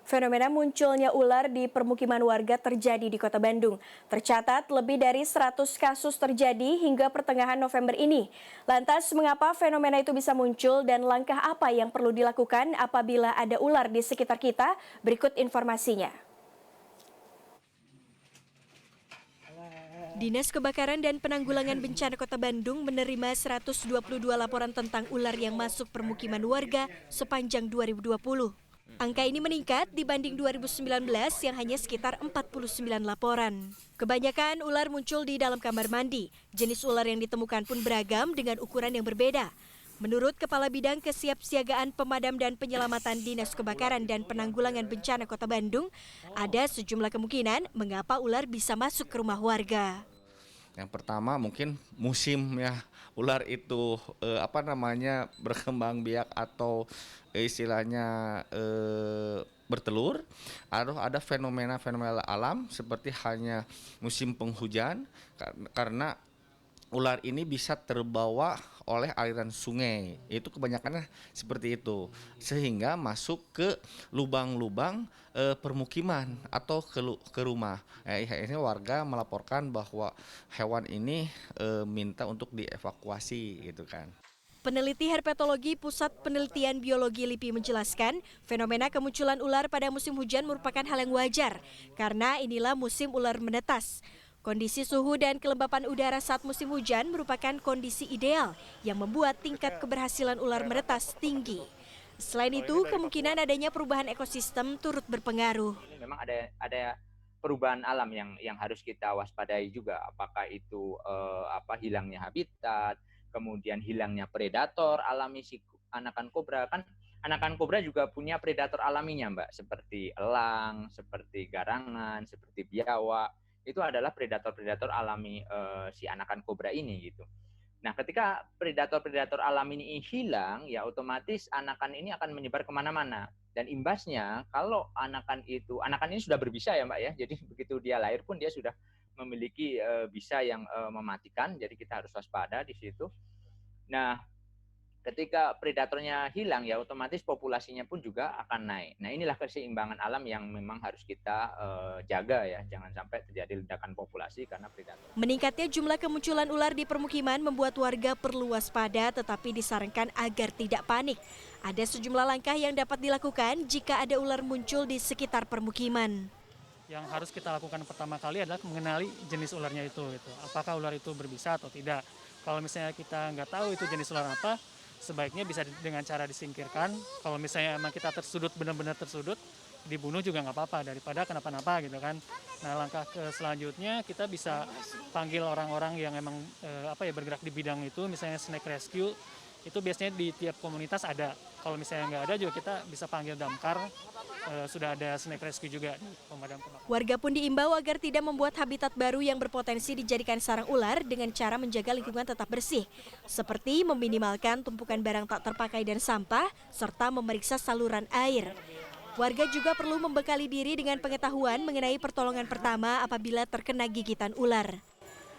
Fenomena munculnya ular di permukiman warga terjadi di Kota Bandung. Tercatat lebih dari 100 kasus terjadi hingga pertengahan November ini. Lantas, mengapa fenomena itu bisa muncul dan langkah apa yang perlu dilakukan apabila ada ular di sekitar kita? Berikut informasinya. Dinas Kebakaran dan Penanggulangan Bencana Kota Bandung menerima 122 laporan tentang ular yang masuk permukiman warga sepanjang 2020. Angka ini meningkat dibanding 2019 yang hanya sekitar 49 laporan. Kebanyakan ular muncul di dalam kamar mandi. Jenis ular yang ditemukan pun beragam dengan ukuran yang berbeda. Menurut Kepala Bidang Kesiapsiagaan Pemadam dan Penyelamatan Dinas Kebakaran dan Penanggulangan Bencana Kota Bandung, ada sejumlah kemungkinan mengapa ular bisa masuk ke rumah warga. Yang pertama mungkin musim ya, ular itu berkembang biak atau istilahnya bertelur, atau ada fenomena alam seperti hanya musim penghujan karena ular ini bisa terbawa oleh aliran sungai. Itu kebanyakannya seperti itu. Sehingga masuk ke lubang-lubang permukiman atau ke rumah. Ini warga melaporkan bahwa hewan ini minta untuk dievakuasi gitu kan. Peneliti herpetologi Pusat Penelitian Biologi LIPI menjelaskan, fenomena kemunculan ular pada musim hujan merupakan hal yang wajar karena inilah musim ular menetas. Kondisi suhu dan kelembapan udara saat musim hujan merupakan kondisi ideal yang membuat tingkat keberhasilan ular menetas tinggi. Selain itu, kemungkinan adanya perubahan ekosistem turut berpengaruh. Memang ada perubahan alam yang harus kita waspadai juga, apakah itu hilangnya habitat, kemudian hilangnya predator alami si anakan kobra. Kan anakan kobra juga punya predator alaminya, Mbak, seperti elang, seperti garangan, seperti biawak. Itu adalah predator-predator alami si anakan kobra ini gitu. Nah, ketika predator-predator alami ini hilang, ya otomatis anakan ini akan menyebar kemana-mana. Dan imbasnya, kalau anakan ini sudah berbisa ya Mbak ya, jadi begitu dia lahir pun dia sudah memiliki bisa yang mematikan, jadi kita harus waspada di situ. Nah, ketika predatornya hilang ya otomatis populasinya pun juga akan naik. Nah, inilah keseimbangan alam yang memang harus kita jaga ya, jangan sampai terjadi ledakan populasi karena predator. Meningkatnya jumlah kemunculan ular di permukiman membuat warga perlu waspada tetapi disarankan agar tidak panik. Ada sejumlah langkah yang dapat dilakukan jika ada ular muncul di sekitar permukiman. Yang harus kita lakukan pertama kali adalah mengenali jenis ularnya itu. Apakah ular itu berbisa atau tidak. Kalau misalnya kita nggak tahu itu jenis ular apa, sebaiknya bisa dengan cara disingkirkan. Kalau misalnya emang kita tersudut, benar-benar tersudut, dibunuh juga nggak apa-apa daripada kenapa-napa gitu kan. Nah, langkah selanjutnya kita bisa panggil orang-orang yang emang bergerak di bidang itu, misalnya snake rescue. Itu biasanya di tiap komunitas ada. Kalau misalnya nggak ada juga kita bisa panggil damkar. Sudah ada snake rescue juga di pemadam kebakaran. Warga pun diimbau agar tidak membuat habitat baru yang berpotensi dijadikan sarang ular dengan cara menjaga lingkungan tetap bersih, seperti meminimalkan tumpukan barang tak terpakai dan sampah, serta memeriksa saluran air. Warga juga perlu membekali diri dengan pengetahuan mengenai pertolongan pertama apabila terkena gigitan ular.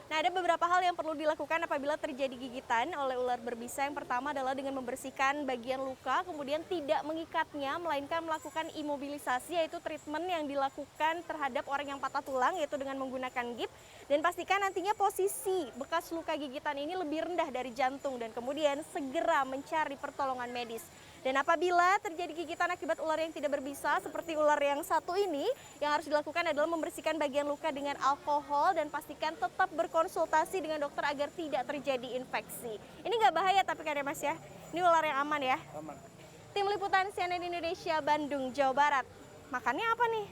Nah, ada beberapa hal yang perlu dilakukan apabila terjadi gigitan oleh ular berbisa. Yang pertama adalah dengan membersihkan bagian luka, kemudian tidak mengikatnya, melainkan melakukan imobilisasi, yaitu treatment yang dilakukan terhadap orang yang patah tulang, yaitu dengan menggunakan gip. Dan pastikan nantinya posisi bekas luka gigitan ini lebih rendah dari jantung dan kemudian segera mencari pertolongan medis. Dan apabila terjadi gigitan akibat ular yang tidak berbisa seperti ular yang satu ini, yang harus dilakukan adalah membersihkan bagian luka dengan alkohol dan pastikan tetap berkonsultasi dengan dokter agar tidak terjadi infeksi. Ini nggak bahaya tapi kan ya Mas ya? Ini ular yang aman ya? Aman. Tim Liputan CNN Indonesia Bandung, Jawa Barat. Makannya apa nih?